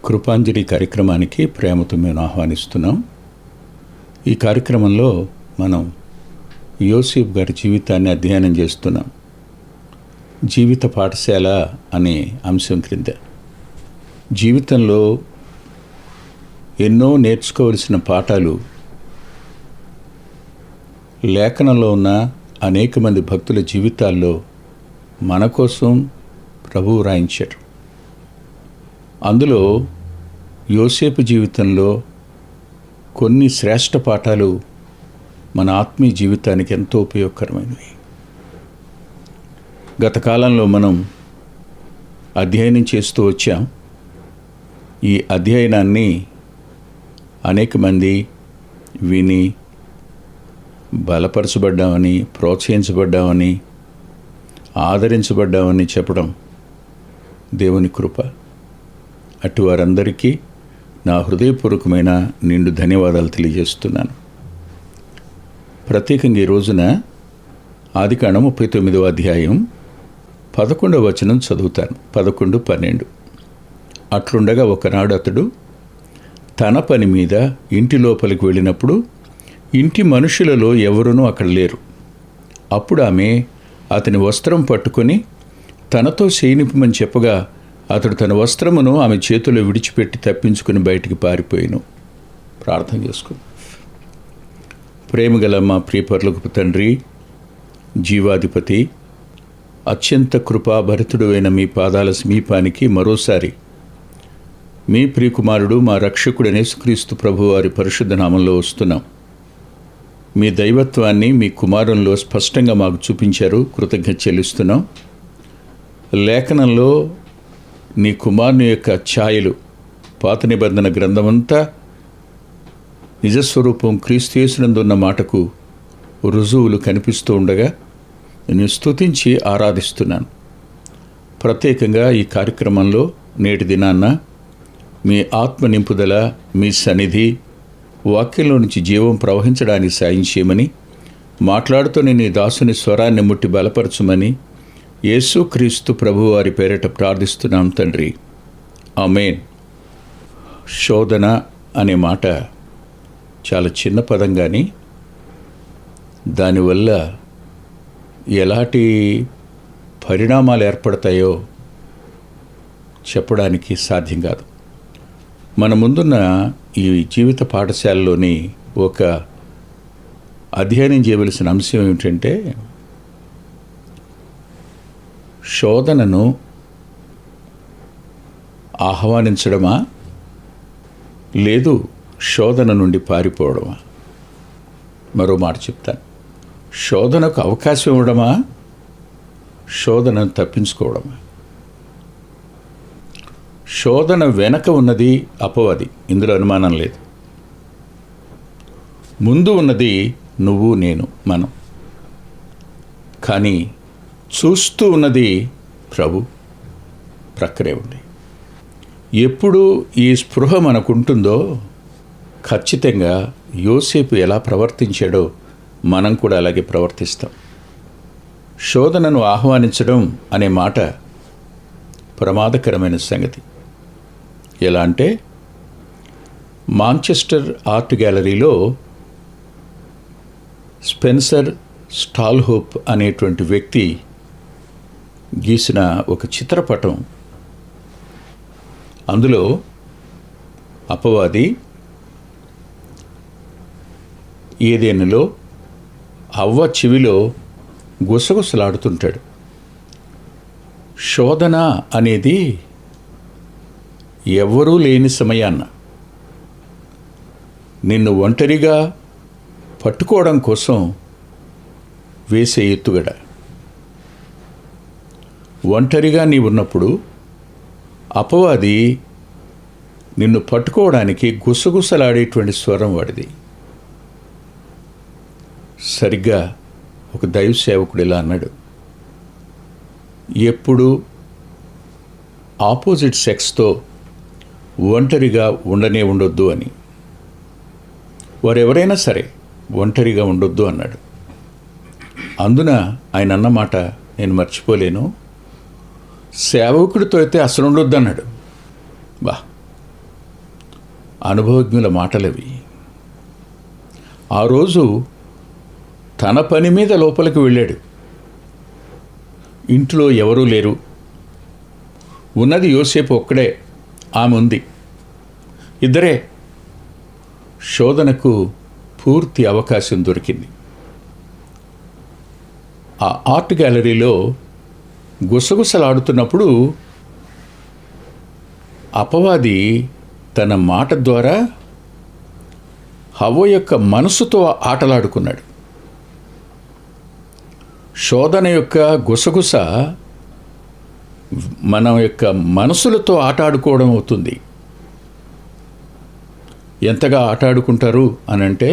కృపాంజలి కార్యక్రమానికి ప్రేమతో మేము ఆహ్వానిస్తున్నాం. ఈ కార్యక్రమంలో మనం యోసేపు గారి జీవితాన్ని అధ్యయనం చేస్తున్నాం. జీవిత పాఠశాల అనే అంశం క్రింద జీవితంలో ఎన్నో నేర్చుకోవలసిన పాఠాలు లేఖనంలో ఉన్న అనేక మంది భక్తుల జీవితాల్లో మన కోసం ప్రభువు రాయించారు. అందులో యోసేపు జీవితంలో కొన్ని శ్రేష్ఠ పాఠాలు మన ఆత్మీయ జీవితానికి ఎంతో ఉపయోగకరమైనవి. గత కాలంలో మనం అధ్యయనం చేస్తూ వచ్చాం. ఈ అధ్యయనాన్ని అనేక మంది విని బలపరచబడ్డామని, ప్రోత్సహించబడ్డామని, ఆదరించబడ్డామని చెప్పడం దేవుని కృప. అటు వారందరికీ నా హృదయపూర్వకమైన నిండు ధన్యవాదాలు తెలియజేస్తున్నాను. ప్రత్యేకంగా ఈ రోజున ఆదికాండం 39వ అధ్యాయం 11వ వచనం చదువుతాను. 11, 12. అట్లుండగా ఒకనాడు అతడు తన పని మీద ఇంటి లోపలికి వెళ్ళినప్పుడు ఇంటి మనుషులలో ఎవరునూ అక్కడ లేరు. అప్పుడు ఆమె అతని వస్త్రం పట్టుకొని తనతో చేయనిప్పమని చెప్పగా అతడు తన వస్త్రమును ఆమె చేతిలో విడిచిపెట్టి తప్పించుకుని బయటికి పారిపోయాను. ప్రార్థన చేసుకుని. ప్రేమగల మా ప్రియపరులకు తండ్రి, జీవాధిపతి, అత్యంత కృపాభరితుడు అయిన మీ పాదాల సమీపానికి మరోసారి మీ ప్రియకుమారుడు మా రక్షకుడు యేసుక్రీస్తు ప్రభువారి పరిశుద్ధ నామంలో వస్తున్నాం. మీ దైవత్వాన్ని మీ కుమారుల్లో స్పష్టంగా మాకు చూపించారు. కృతజ్ఞత చెల్లిస్తున్నాం. లేఖనంలో నీ కుమారుని యొక్క ఛాయలు పాత నిబంధన గ్రంథమంతా నిజస్వరూపం క్రీస్తు యేసునందు ఉన్న మాటకు రుజువులు కనిపిస్తూ ఉండగా నేను స్తుతించి ఆరాధిస్తున్నాను. ప్రత్యేకంగా ఈ కార్యక్రమంలో నేటి దినాన్న మీ ఆత్మ నింపుదల, మీ సన్నిధి, వాక్యంలో నుంచి జీవం ప్రవహించడానికి సాయం చేయమని, మాట్లాడుతూనే నీ దాసుని స్వరాన్ని ముట్టి బలపరచుమని యేసుక్రీస్తు ప్రభువారి పేరిట ప్రార్థిస్తున్నాం తండ్రి. ఆమేన్. శోధన అనే మాట చాలా చిన్న పదం, కానీ దానివల్ల ఎలాంటి పరిణామాలు ఏర్పడతాయో చెప్పడానికి సాధ్యం కాదు. మన ముందున్న ఈ జీవిత పాఠశాలలోని ఒక అధ్యయనం చేయవలసిన అంశం ఏమిటంటే, శోధనను ఆహ్వానించడమా, లేదు శోధన నుండి పారిపోవడమా? మరో మాట చెప్తాను. శోధనకు అవకాశం ఇవ్వడమా, శోధనను తప్పించుకోవడమా? శోధన వెనక ఉన్నది అపవాది, ఇందులో అనుమానం లేదు. ముందు ఉన్నది నువ్వు, నేను, మనం. కానీ చూస్తూ ఉన్నది ప్రభు ప్రక్కనే ఉంది. ఎప్పుడు ఈ స్పృహ మనకుంటుందో ఖచ్చితంగా యోసేపు ఎలా ప్రవర్తించాడో మనం కూడా అలాగే ప్రవర్తిస్తాం. శోధనను ఆహ్వానించడం అనే మాట ప్రమాదకరమైన సంగతి. ఎలా అంటే, మాంచెస్టర్ ఆర్ట్ గ్యాలరీలో స్పెన్సర్ స్టాల్హోప్ అనేటువంటి వ్యక్తి గీసిన ఒక చిత్రపటం. అందులో అపవాది ఏదెనులో అవ్వ చెవిలో గుసగుసలాడుతుంటాడు. శోధన అనేది ఎవ్వరూ లేని సమయాన్న నిన్ను ఒంటరిగా పట్టుకోవడం కోసం వేసే ఎత్తుగడ. ఒంటరిగా నీ ఉన్నప్పుడు అపవాది నిన్ను పట్టుకోవడానికి గుసగుసలాడేటువంటి స్వరం వాడిది. సరిగ్గా ఒక దైవ సేవకుడు ఇలా అన్నాడు, ఎప్పుడు ఆపోజిట్ సెక్స్తో ఒంటరిగా ఉండొద్దు అని. వారెవరైనా సరే ఒంటరిగా ఉండొద్దు అన్నాడు. అందున ఆయన అన్నమాట నేను మర్చిపోలేను, సేవకుడితో అయితే అసలు ఉండొద్దు అన్నాడు. బా, అనుభవజ్ఞుల మాటలవి. ఆ రోజు తన పని మీద లోపలికి వెళ్ళాడు. ఇంట్లో ఎవరూ లేరు. ఉన్నది యోసేపు ఒక్కడే, ఆమె ఉంది. ఇద్దరే. శోధనకు పూర్తి అవకాశం దొరికింది. ఆ ఆర్ట్ గ్యాలరీలో గుసగుసలాడుతున్నప్పుడు అపవాది తన మాట ద్వారా హవ్వ యొక్క మనసుతో ఆటలాడుకున్నాడు. శోధన యొక్క గుసగుస మన యొక్క మనసులతో ఆటాడుకోవడం అవుతుంది. ఎంతగా ఆటాడుకుంటారు అనంటే,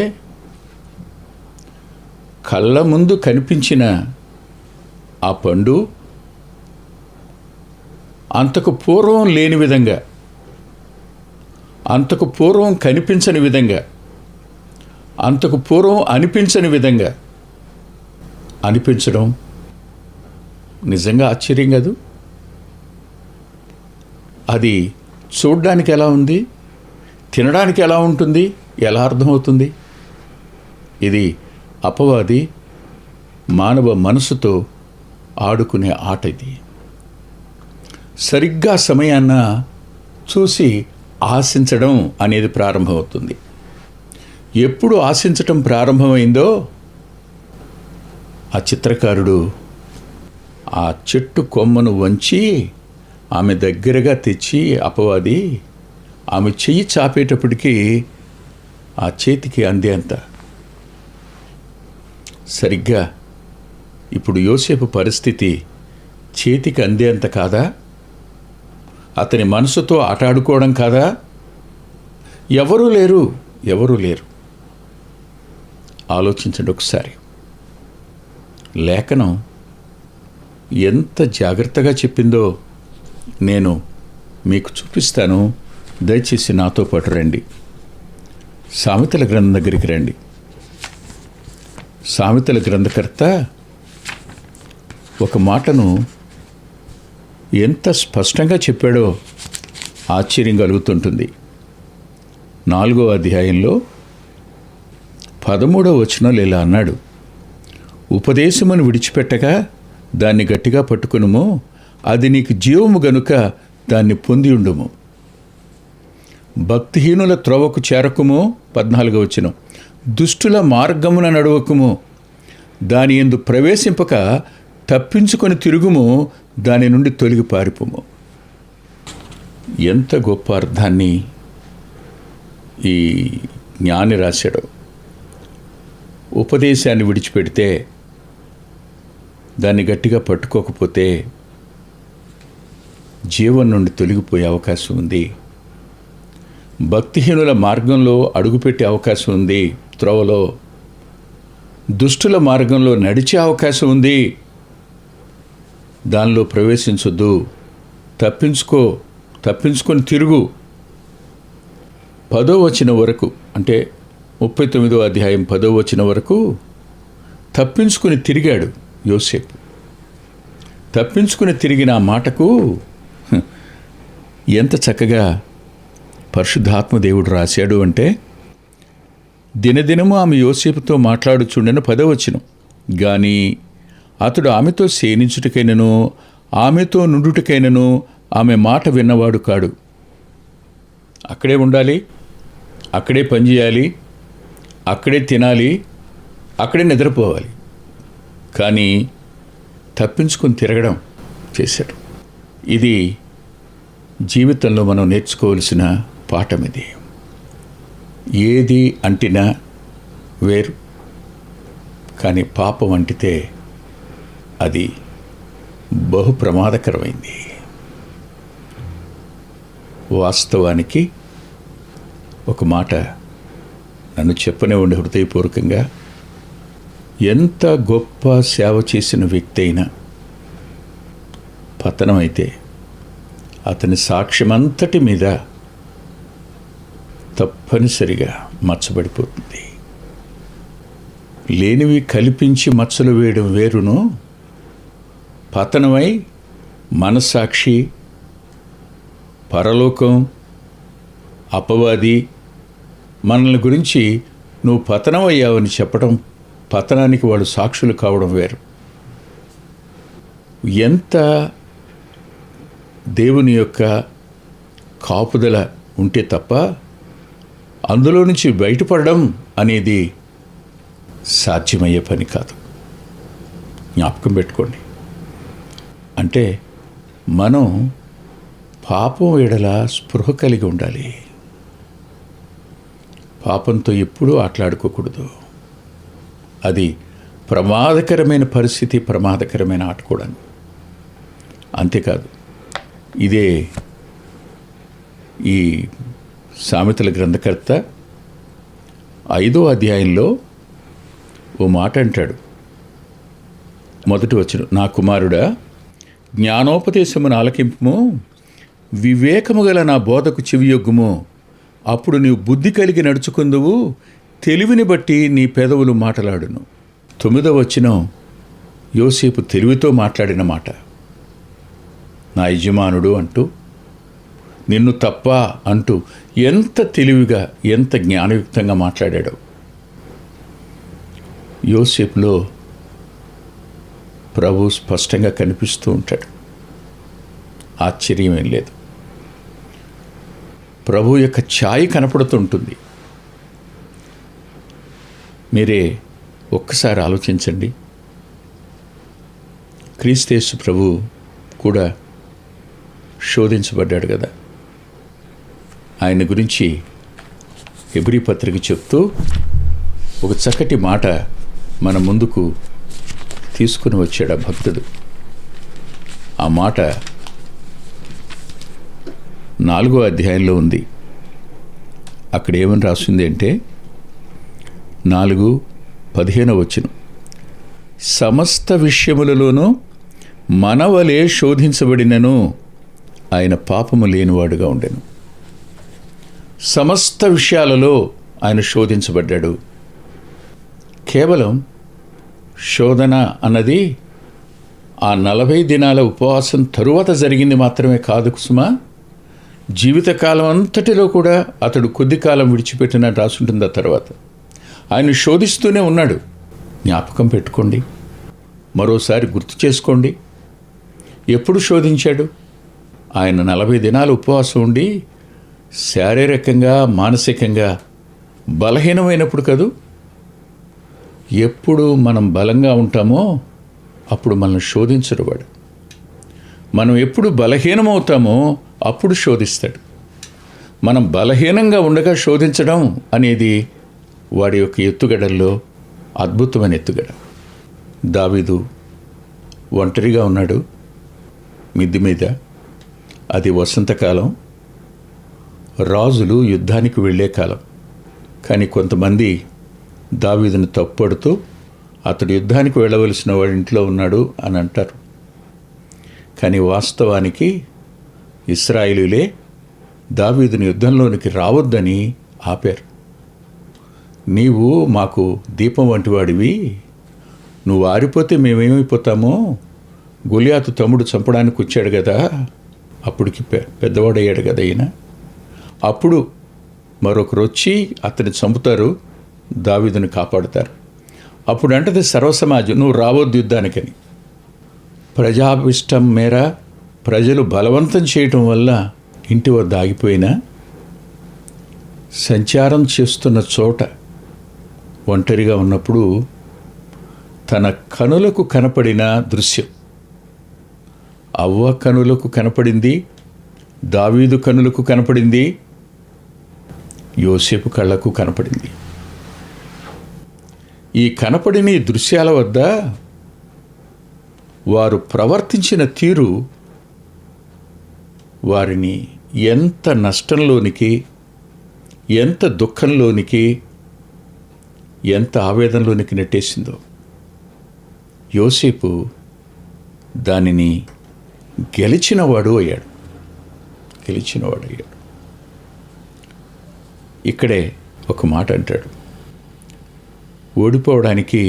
కళ్ళ ముందు కనిపించిన ఆ పండు అంతకు పూర్వం లేని విధంగా, అంతకు పూర్వం కనిపించని విధంగా, అంతకు పూర్వం అనిపించని విధంగా అనిపించడం నిజంగా ఆశ్చర్యం కాదు? అది చూడ్డానికి ఎలా ఉంది, తినడానికి ఎలా ఉంటుంది, ఎలా అర్థమవుతుంది? ఇది అపవాది మానవ మనసుతో ఆడుకునే ఆట. ఇది సరిగ్గా సమయాన్న చూసి ఆశించడం అనేది ప్రారంభమవుతుంది. ఎప్పుడు ఆశించటం ప్రారంభమైందో ఆ చిత్రకారుడు ఆ చెట్టు కొమ్మను వంచి ఆమె దగ్గరగా తెచ్చి అపవాది ఆమె చెయ్యి చాపేటప్పటికీ ఆ చేతికి అందేంత. సరిగ్గా ఇప్పుడు యోసేపు పరిస్థితి చేతికి అందేంత కాదా? అతని మనసుతో ఆటాడుకోవడం కాదా? ఎవరూ లేరు, ఎవరూ లేరు. ఆలోచించండి ఒకసారి. లేఖనం ఎంత జాగ్రత్తగా చెప్పిందో నేను మీకు చూపిస్తాను. దయచేసి నాతో పాటు రండి. సామెతల గ్రంథం దగ్గరికి రండి. సామెతల గ్రంథకర్త ఒక మాటను ఎంత స్పష్టంగా చెప్పాడో ఆశ్చర్యం కలుగుతుంటుంది. 4వ అధ్యాయంలో 13వ వచనంలో ఇలా అన్నాడు, ఉపదేశమును విడిచిపెట్టగా దాన్ని గట్టిగా పట్టుకునుము, అది నీకు జీవము గనుక దాన్ని పొంది ఉండుము. భక్తిహీనుల త్రోవకు చేరకుము. 14వ వచనం, దుష్టుల మార్గమున నడవకుము, దాని యందు ప్రవేశింపక తప్పించుకొని తిరుగుము, దాని నుండి తొలగి పారిపోము. ఎంత గొప్ప అర్థాన్ని ఈ జ్ఞాని రాశాడో. ఉపదేశాన్ని విడిచిపెడితే, దాన్ని గట్టిగా పట్టుకోకపోతే జీవం నుండి తొలగిపోయే అవకాశం ఉంది. భక్తిహీనుల మార్గంలో అడుగుపెట్టే అవకాశం ఉంది. త్రోవలో దుష్టుల మార్గంలో నడిచే అవకాశం ఉంది. దానిలో ప్రవేశించొద్దు. తప్పించుకొని తిరుగు. 10వ వచనం వరకు, అంటే 39వ అధ్యాయం 10వ వచనం వరకు తప్పించుకుని తిరిగాడు యోసేపు. తప్పించుకుని తిరిగిన ఆ మాటకు ఎంత చక్కగా పరిశుద్ధాత్మ దేవుడు రాశాడు అంటే, దినదినము ఆమె యోసేపుతో మాట్లాడుచుండెను. 10వ వచనం, గాని అతడు ఆమెతో సేనించుటకైనను ఆమెతో నుండుటకైనను ఆమె మాట విన్నవాడు కాడు. అక్కడే ఉండాలి, అక్కడే పనిచేయాలి, అక్కడే తినాలి, అక్కడే నిద్రపోవాలి. కానీ తప్పించుకొని తిరగడం చేశాడు. ఇది జీవితంలో మనం నేర్చుకోవలసిన పాఠం. ఇది ఏది అంటినా వేరు, కానీ పాపం అంటితే అది బహు ప్రమాదకరమైంది. వాస్తవానికి ఒక మాట నన్ను చెప్పనివ్వండి హృదయపూర్వకంగా, ఎంత గొప్ప సేవ చేసిన వ్యక్తి అయినా పతనమైతే అతని సాక్ష్యమంతటి మీద తప్పనిసరిగా మచ్చబడిపోతుంది. లేనివి కల్పించి మచ్చలు వేయడం వేరును, పతనమై మనస్సాక్షి, పరలోకం, అపవాది మనల్ని గురించి నువ్వు పతనం అయ్యావని చెప్పడం, పతనానికి వాళ్ళు సాక్షులు కావడం వేరు. ఎంత దేవుని యొక్క కాపుదల ఉంటే తప్ప అందులో నుంచి బయటపడడం అనేది సాధ్యమయ్యే పని కాదు. జ్ఞాపకం పెట్టుకోండి. అంటే మనం పాపం ఎడల స్పృహ కలిగి ఉండాలి. పాపంతో ఎప్పుడూ ఆటలాడుకోకూడదు. అది ప్రమాదకరమైన పరిస్థితి, ప్రమాదకరమైన ఆట కూడా. అంతేకాదు, ఇదే ఈ సామెతల గ్రంథకర్త 5వ అధ్యాయంలో ఓ మాట అంటాడు. మొదటి వచనం, నా కుమారుడా, జ్ఞానోపదేశమును ఆలకింపుము, వివేకము గల నా బోధకు చెవియొగ్గుము, అప్పుడు నీవు బుద్ధి కలిగి నడుచుకుందువు, తెలివిని బట్టి నీ పెదవులు మాటలాడును. 9వ వచనం యోసేపు తెలివితో మాట్లాడిన మాట. నా యజమానుడు అంటూ, నిన్ను తప్ప అంటూ ఎంత తెలివిగా, ఎంత జ్ఞానయుక్తంగా మాట్లాడాడో. యోసేపులో ప్రభు స్పష్టంగా కనిపిస్తూ ఉంటాడు. ఆశ్చర్యమేం లేదు. ప్రభు యొక్క ఛాయ కనపడుతుంటుంది. మీరే ఒక్కసారి ఆలోచించండి. క్రీస్తు ప్రభు కూడా శోధించబడ్డాడు కదా. ఆయన గురించి హెబ్రీ పత్రిక చెప్తూ ఒక చక్కటి మాట మన ముందుకు తీసుకుని వచ్చాడు ఆ భక్తుడు. ఆ మాట 4వ అధ్యాయంలో ఉంది. అక్కడ ఏమని రాసింది అంటే 4:15 వచనం, సమస్త విషయములలోనూ మనవలే శోధించబడినను ఆయన పాపము లేనివాడుగా ఉండెను. సమస్త విషయాలలో ఆయన శోధించబడ్డాడు. కేవలం శోధన అన్నది ఆ 40 దినాల ఉపవాసం తరువాత జరిగింది మాత్రమే కాదు కుసుమా. జీవితకాలం అంతటిలో కూడా అతడు కొద్ది కాలం విడిచిపెట్టిన రాసుంటుంది. ఆ తర్వాత ఆయన శోధిస్తూనే ఉన్నాడు. జ్ఞాపకం పెట్టుకోండి, మరోసారి గుర్తు చేసుకోండి. ఎప్పుడు శోధించాడు? ఆయన 40 దినాలు ఉపవాసం ఉండి శారీరకంగా, మానసికంగా బలహీనమైనప్పుడు కదూ. ఎప్పుడు మనం బలంగా ఉంటామో అప్పుడు మనల్ని శోధించడు వాడు. మనం ఎప్పుడు బలహీనమవుతామో అప్పుడు శోధిస్తాడు. మనం బలహీనంగా ఉండగా శోధించడం అనేది వాడి యొక్క ఎత్తుగడల్లో అద్భుతమైన ఎత్తుగడ. దావీదు ఒంటరిగా ఉన్నాడు మిద్ది మీద. అది వసంతకాలం, రాజులు యుద్ధానికి వెళ్ళే కాలం. కానీ కొంతమంది దావీదును తప్పుపడుతూ అతడు యుద్ధానికి వెళ్ళవలసిన వాడి ఇంట్లో ఉన్నాడు అని అంటారు. కానీ వాస్తవానికి ఇశ్రాయేలీయులే దావీదుని యుద్ధంలోనికి రావద్దని ఆపారు. నీవు మాకు దీపం వంటి వాడివి, నువ్వు ఆరిపోతే మేమేమైపోతామో. గొలియాతు తమ్ముడు చంపడానికి వచ్చాడు కదా, అప్పటికి పెద్దవాడయ్యాడు కదా ఈయన. అప్పుడు మరొకరు వచ్చి అతన్ని చంపుతారు, దావీదుని కాపాడుతారు. అప్పుడు అంటది సర్వసమాజం, నువ్వు రావద్దు యుద్ధానికని. ప్రజాభిష్టం మేర ప్రజలు బలవంతం చేయటం వల్ల ఇంటి వద్ద ఆగిపోయినా సంచారం చేస్తున్న చోట ఒంటరిగా ఉన్నప్పుడు తన కనులకు కనపడిన దృశ్యం, అవ్వ కనులకు కనపడింది, దావీదు కనులకు కనపడింది, యోసేపు కళ్ళకు కనపడింది. ఈ కనపడిన ఈ దృశ్యాల వద్ద వారు ప్రవర్తించిన తీరు వారిని ఎంత నష్టంలోనికి, ఎంత దుఃఖంలోనికి, ఎంత ఆవేదనలోనికి నెట్టేసిందో. యోసేపు దానిని గెలిచినవాడు అయ్యాడు. ఇక్కడే ఒక మాట అంటాడు. ఓడిపోవడానికి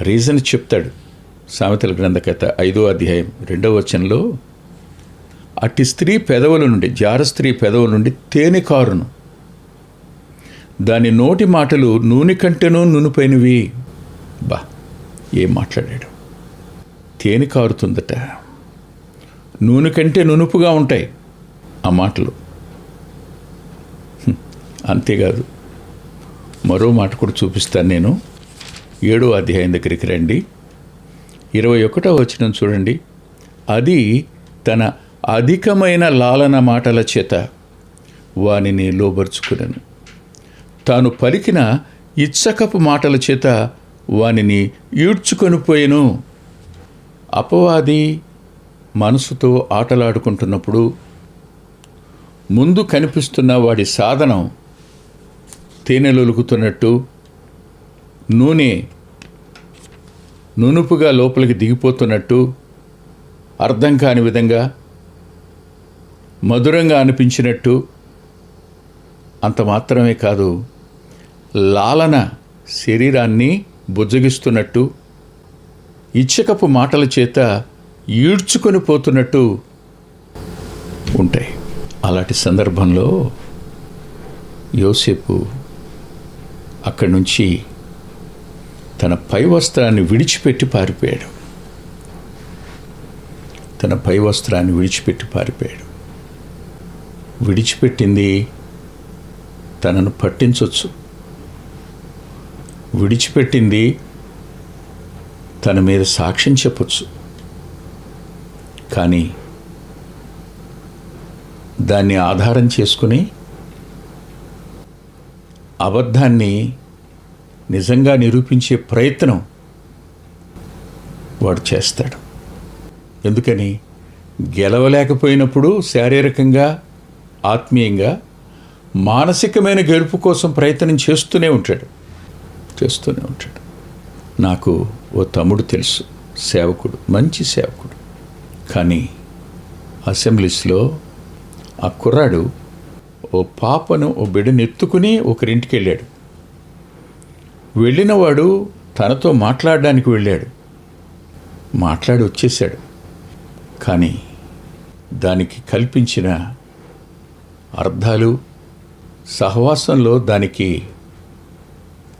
రీజన్ చెప్తాడు. సామెతల గ్రంథకర్త 5వ అధ్యాయం 2వ వచనంలో, అట్టి స్త్రీ పెదవుల నుండి, జార స్త్రీ పెదవుల నుండి తేనె కారును, దాని నోటి మాటలు నూనె కంటేనూ నునుపైనవి. బా, ఏం మాట్లాడాడు! తేనె కారుతుందట, నూనె కంటే నునుపుగా ఉంటాయి ఆ మాటలు. అంతేకాదు, మరో మాట కూడా చూపిస్తాను నేను. 7వ అధ్యాయం దగ్గరికి రండి. 21వ వచనం చూడండి. అది తన అధికమైన లాలన మాటల చేత వానిని లోబరుచుకునెను. తాను పలికిన ఇచ్చకపు మాటల చేత వానిని ఈడ్చుకొని పోయెను. అపవాది మనసుతో ఆటలాడుకుంటున్నప్పుడు ముందు కనిపిస్తున్న వాడి సాధనం తేనెలొలుకుతున్నట్టు, నూనె నునుపుగా లోపలికి దిగిపోతున్నట్టు, అర్థం కాని విధంగా మధురంగా అనిపించినట్టు, అంత మాత్రమే కాదు, లాలన శరీరాన్ని బుజ్జగిస్తున్నట్టు, ఇచ్చకపు మాటల చేత ఈడ్చుకొని పోతున్నట్టు ఉంటాయి. అలాంటి సందర్భంలో యోసేపు అక్కడి నుంచి తన పై వస్త్రాన్ని విడిచిపెట్టి పారిపోయాడు. తన పై వస్త్రాన్ని విడిచిపెట్టి పారిపోయాడు. విడిచిపెట్టింది తనను పట్టించవచ్చు, విడిచిపెట్టింది తన మీద సాక్ష్యం చెప్పొచ్చు. కానీ దాన్ని ఆధారం చేసుకుని అబద్ధాన్ని నిజంగా నిరూపించే ప్రయత్నం వాడు చేస్తాడు. ఎందుకని? గెలవలేకపోయినప్పుడు శారీరకంగా, ఆత్మీయంగా, మానసికమైన గెలుపు కోసం ప్రయత్నం చేస్తూనే ఉంటాడు. నాకు ఓ తమ్ముడు తెలుసు, సేవకుడు, మంచి సేవకుడు. కానీ అసెంబ్లీస్లో ఆ కుర్రాడు ఓ పాపను, ఓ బిడ్డను ఎత్తుకుని ఒకరింటికి వెళ్ళాడు. వెళ్ళినవాడు తనతో మాట్లాడడానికి వెళ్ళాడు, మాట్లాడి వచ్చేసాడు. కానీ దానికి కల్పించిన అర్థాలు, సహవాసంలో దానికి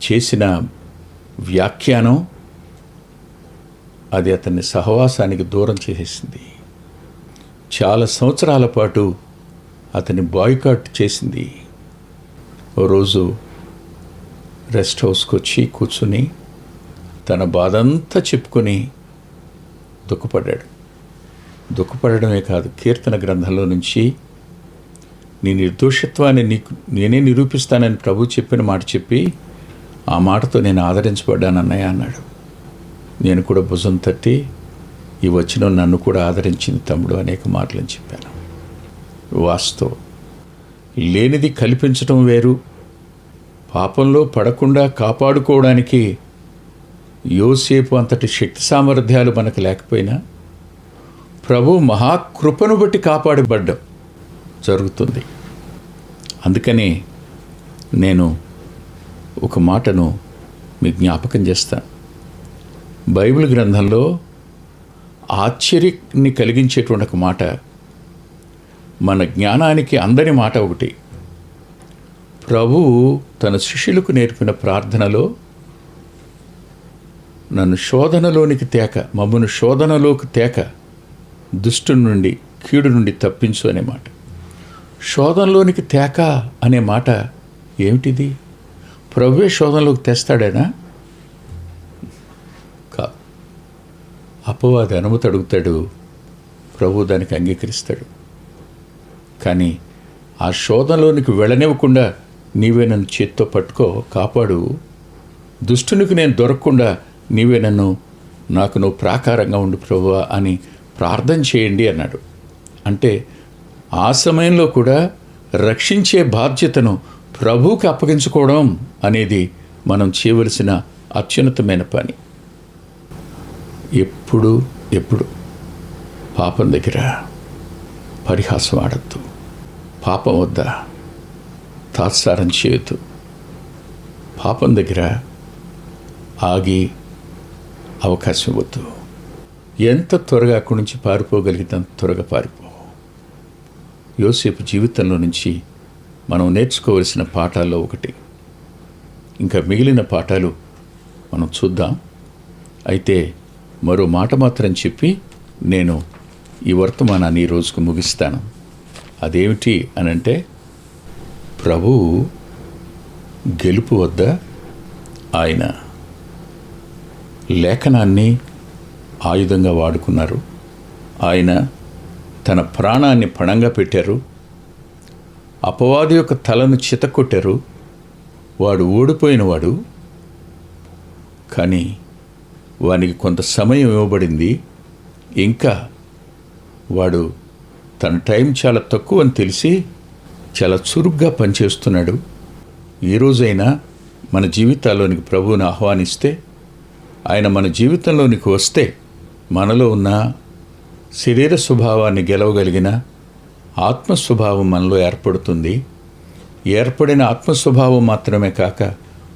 చేసిన వ్యాఖ్యానం, అది అతన్ని సహవాసానికి దూరం చేసేసింది. చాలా సంవత్సరాల పాటు అతన్ని బాయ్కాట్ చేసింది. ఓ రోజు రెస్ట్ హౌస్కి వచ్చి కూర్చుని తన బాధంతా చెప్పుకొని దుఃఖపడమే కాదు, కీర్తన గ్రంథంలో నుంచి నీ నిర్దోషత్వాన్ని నేనే నిరూపిస్తానని ప్రభు చెప్పిన మాట చెప్పి, ఆ మాటతో నేను ఆదరించబడ్డాను అన్నయ్య అన్నాడు. నేను కూడా భుజం తట్టి, ఈ వచనం నన్ను కూడా ఆదరించింది తమ్ముడు, అనేక మాటలని చెప్పాను. వాస్తవం. లేనిది కల్పించటం వేరు. పాపంలో పడకుండా కాపాడుకోవడానికి యోసేపు అంతటి శక్తి సామర్థ్యాలు మనకు లేకపోయినా ప్రభు మహాకృపను బట్టి కాపాడబడ్డం జరుగుతుంది. అందుకని నేను ఒక మాటను మీకు జ్ఞాపకం చేస్తాను. బైబిల్ గ్రంథంలో ఆశ్చర్యాన్ని కలిగించేటువంటి ఒక మాట, మన జ్ఞానానికి అందని మాట ఒకటి. ప్రభువు తన శిష్యులకు నేర్పిన ప్రార్థనలో, నన్ను శోధనలోనికి తేక, మమ్మను శోధనలోకి తేక, దుష్టుని నుండి, కీడు నుండి తప్పించు అనే మాట. శోధనలోనికి తేక అనే మాట ఏమిటిది? ప్రభువే శోధనలోకి తెస్తాడేనా? కాదు. అపవాది అనుమతి అడుగుతాడు, ప్రభు దానికి అంగీకరిస్తాడు. కానీ ఆ శోధనలోనికి వెళ్ళనివ్వకుండా నీవే నన్ను చేత్తో పట్టుకో, కాపాడు, దుష్టునికి నేను దొరకకుండా నీవే నాకు నువ్వు ప్రాకారంగా ఉండు ప్రభువా అని ప్రార్థన చేయండి అన్నాడు. అంటే ఆ సమయంలో కూడా రక్షించే బాధ్యతను ప్రభువుకి అప్పగించుకోవడం అనేది మనం చేయవలసిన అత్యున్నతమైన పని. ఎప్పుడు పాపం దగ్గర పరిహాసం ఆడద్దు, పాపం వద్ద తాత్సారం చేయొద్దు, పాపం దగ్గర ఆగి అవకాశం ఇవ్వద్దు. ఎంత త్వరగా అక్కడి నుంచి పారిపోగలిగితే అంత త్వరగా పారిపో. యోసేపు జీవితంలో నుంచి మనం నేర్చుకోవలసిన పాఠాల్లో ఒకటి, ఇంకా మిగిలిన పాఠాలు మనం చూద్దాం. అయితే మరో మాట మాత్రం చెప్పి నేను ఈ వర్తమానాన్ని ఈ రోజుకు ముగిస్తాను. అదేమిటి అనంటే, ప్రభువు గెలుపు వద్ద ఆయన లేఖనాన్ని ఆయుధంగా వాడుకున్నారు. ఆయన తన ప్రాణాన్ని పణంగా పెట్టారు. అపవాది యొక్క తలను చితకొట్టారు. వాడు ఓడిపోయినవాడు. కానీ వానికి కొంత సమయం ఇవ్వబడింది. ఇంకా వాడు తన టైం చాలా తక్కువ అని తెలిసి చాలా చురుగ్గా పనిచేస్తున్నాడు. ఈ రోజైనా మన జీవితాల్లోనికి ప్రభువుని ఆహ్వానిస్తే, ఆయన మన జీవితంలోనికి వస్తే, మనలో ఉన్న శరీర స్వభావాన్ని గెలవగలిగిన ఆత్మస్వభావం మనలో ఏర్పడుతుంది. ఏర్పడిన ఆత్మస్వభావం మాత్రమే కాక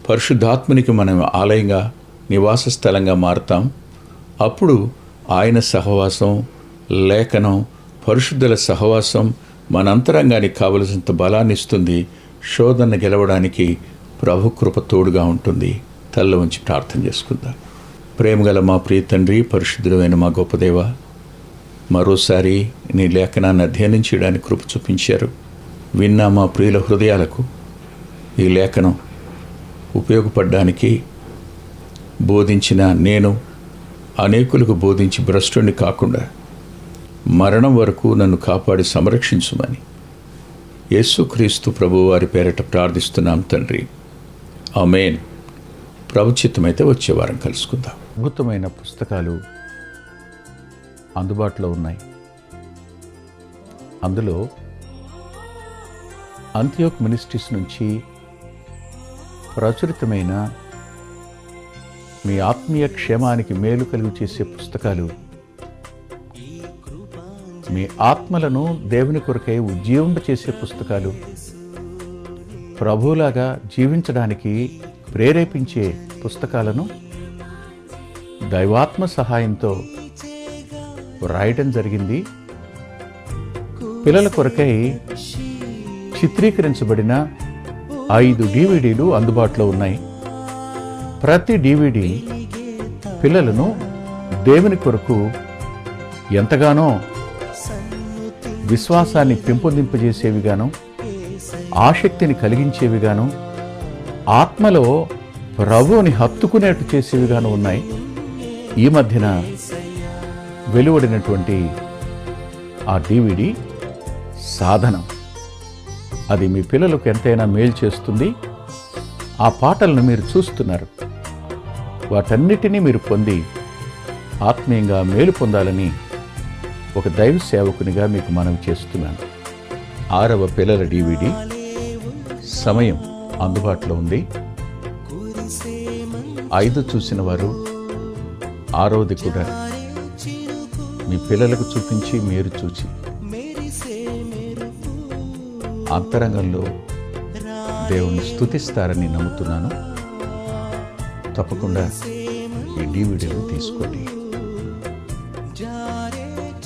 పరిశుద్ధాత్మనికి మనం ఆలయంగా, నివాస స్థలంగా మారుతాం. అప్పుడు ఆయన సహవాసం, లేఖనం, పరిశుద్ధుల సహవాసం మన అంతరంగానికి కావలసినంత బలాన్ని ఇస్తుంది. శోధన గెలవడానికి ప్రభు కృప తోడుగా ఉంటుంది. తల్ల వంచి ప్రార్థన చేసుకుందాం. ప్రేమగల మా ప్రియ తండ్రి, పరిశుద్ధుడైన మా గొప్ప దేవ, మరోసారి నీ లేఖనాన్ని అధ్యయనం చేయడానికి కృప చూపించారు. విన్న మా ప్రియుల హృదయాలకు ఈ లేఖనం ఉపయోగపడడానికి బోధించిన నేను అనేకులకు బోధించి భ్రష్టుని కాకుండా మరణం వరకు నన్ను కాపాడి సంరక్షించుమని యేసుక్రీస్తు ప్రభువారి పేరట ప్రార్థిస్తున్నాం తండ్రి. ఆమేన్. ప్రభుచిత్తమైతే వచ్చే వారం కలుసుకుందాం. అద్భుతమైన పుస్తకాలు అందుబాటులో ఉన్నాయి. అందులో అంత్యోక్ మినిస్ట్రీస్ నుంచి ప్రచురితమైన మీ ఆత్మీయ క్షేమానికి మేలు కలుగు చేసే పుస్తకాలు, మీ ఆత్మలను దేవుని కొరకై ఉజ్జీవింప చేసే పుస్తకాలు, ప్రభువులాగా జీవించడానికి ప్రేరేపించే పుస్తకాలను దైవాత్మ సహాయంతో రాయటం జరిగింది. పిల్లల కొరకై చిత్రీకరించబడిన 5 DVDలు అందుబాటులో ఉన్నాయి. ప్రతి DVD పిల్లలను దేవుని కొరకు ఎంతగానో విశ్వాసాన్ని పెంపొందింపజేసేవిగాను, ఆసక్తిని కలిగించేవిగాను, ఆత్మలో ప్రభువుని హత్తుకునేట్టు చేసేవిగాను ఉన్నాయి. ఈ మధ్యన వెలువడినటువంటి ఆ DVD సాధనం, అది మీ పిల్లలకు ఎంతైనా మేలు చేస్తుంది. ఆ పాటలను మీరు చూస్తున్నారు. వాటన్నిటినీ మీరు పొంది ఆత్మీయంగా మేలు పొందాలని ఒక దైవ సేవకునిగా మీకు మనవి చేస్తున్నాను. 6వ పిల్లల DVD సమయం అందుబాటులో ఉంది. 5 చూసిన వారు 6వది కూడా మీ పిల్లలకు చూపించి మీరు చూచి అంతరంగంలో దేవుణ్ణి స్తుతిస్తారని నమ్ముతున్నాను. తప్పకుండా ఈ DVDలు తీసుకోండి.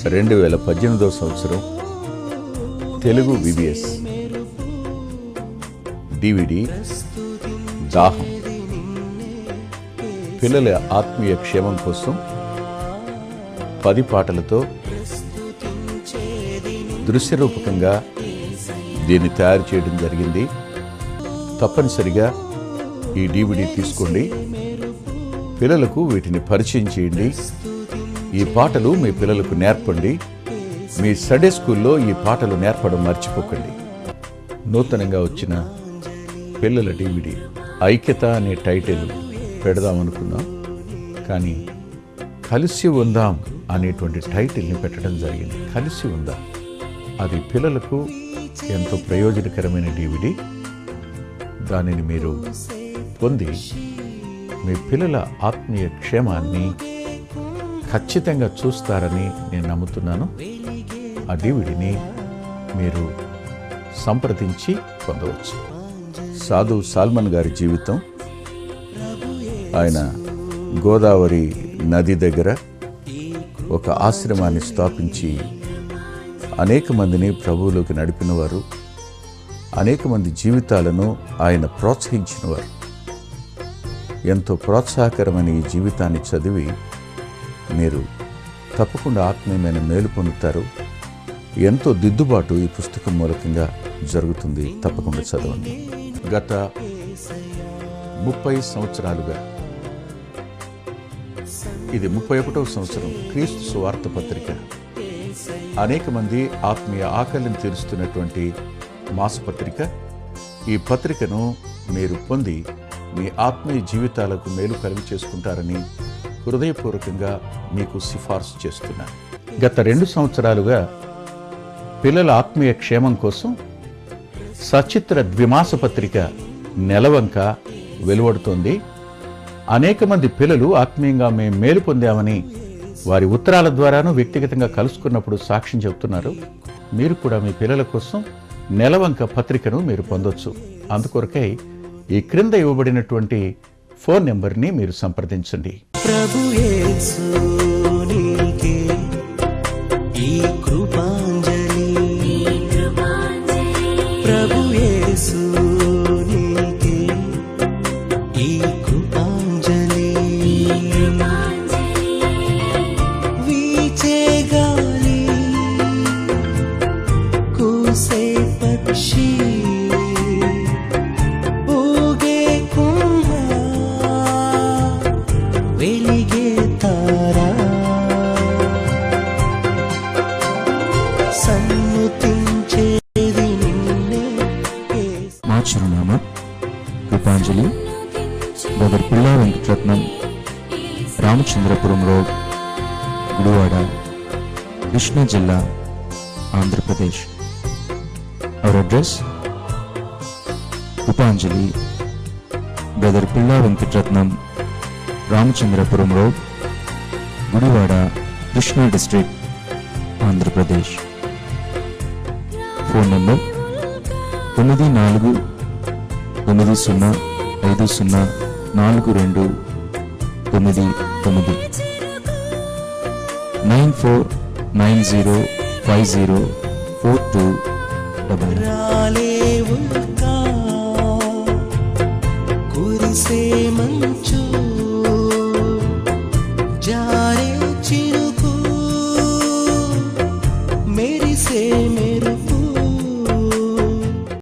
2018వ సంవత్సరం తెలుగు VBS DVD దాహం, పిల్లల ఆత్మీయ క్షేమం కోసం 10 పాటలతో దృశ్యరూపకంగా దీన్ని తయారు చేయడం జరిగింది. తప్పనిసరిగా ఈ DVD తీసుకోండి. పిల్లలకు వీటిని పరిచయం చేయండి. ఈ పాటలు మీ పిల్లలకు నేర్పండి. మీ సండే స్కూల్లో ఈ పాటలు నేర్పడం మర్చిపోకండి. నూతనంగా వచ్చిన పిల్లల DVD ఐక్యత అనే టైటిల్ పెడదామనుకున్నాం, కానీ కలిసి ఉందాం అనేటువంటి టైటిల్ని పెట్టడం జరిగింది. కలిసి ఉందాం, అది పిల్లలకు ఎంతో ప్రయోజనకరమైన DVD. దానిని మీరు పొంది మీ పిల్లల ఆత్మీయ క్షేమాన్ని ఖచ్చితంగా చూస్తారని నేను నమ్ముతున్నాను. ఆ DVDని మీరు సంప్రదించి పొందవచ్చు. సాధు సాల్మన్ గారి జీవితం, ఆయన గోదావరి నది దగ్గర ఒక ఆశ్రమాన్ని స్థాపించి అనేక మందిని ప్రభువులోకి నడిపినవారు, అనేక మంది జీవితాలను ఆయన ప్రోత్సహించినవారు. ఎంతో ప్రోత్సాహకరమైన ఈ జీవితాన్ని చదివి మీరు తప్పకుండా ఆత్మీయమైన మేలు పొందుతారు. ఎంతో దిద్దుబాటు ఈ పుస్తకం మూలకంగా జరుగుతుంది. తప్పకుండా చదవండి. గత 30 సంవత్సరాలుగా, ఇది 31వ సంవత్సరం, క్రీస్తు సువార్త పత్రిక అనేక మంది ఆత్మీయ ఆకలిని తీరుస్తున్నటువంటి మాసపత్రిక. ఈ పత్రికను మీరు పొంది మీ ఆత్మీయ జీవితాలకు మేలు కలుగు చేసుకుంటారని హృదయపూర్వకంగా మీకు సిఫార్సు చేస్తున్నాను. గత 2 సంవత్సరాలుగా పిల్లల ఆత్మీయ క్షేమం కోసం సచిత్ర ద్విమాస పత్రిక నెలవంక వెలువడుతోంది. అనేక మంది పిల్లలు ఆత్మీయంగా మేము మేలు పొందామని వారి ఉత్తరాల ద్వారాను వ్యక్తిగతంగా కలుసుకున్నప్పుడు సాక్ష్యం చెబుతున్నారు. మీరు కూడా మీ పిల్లల కోసం నెలవంక పత్రికను మీరు పొందొచ్చు. అందుకొరకై ఈ క్రింద ఇవ్వబడినటువంటి ఫోన్ నెంబర్ని మీరు సంప్రదించండి. ప్రభు యేసు నీకే ఈ కృపాంజలి, ప్రభు యేసు నీకే ఈ కృపాంజలి. వీచే గాలి, కూసే పక్షి, వెలిగే తారా, సన్నుతించేది నిన్నే. మా చిరునామా కృపాంజలి, బ్రదర్ పిల్లా వెంకటరత్నం, రామచంద్రపురం రోడ్, గుడివాడ, కృష్ణా జిల్లా, Andhra Pradesh. Our address: Krupanjali, brother Pilla Venkataratnam, Ramachandrapuram road, Gudivada, Krishna district, Andhra Pradesh. Phone number 9490504299 9490504299. రాలేవుగా కురిసే మంచు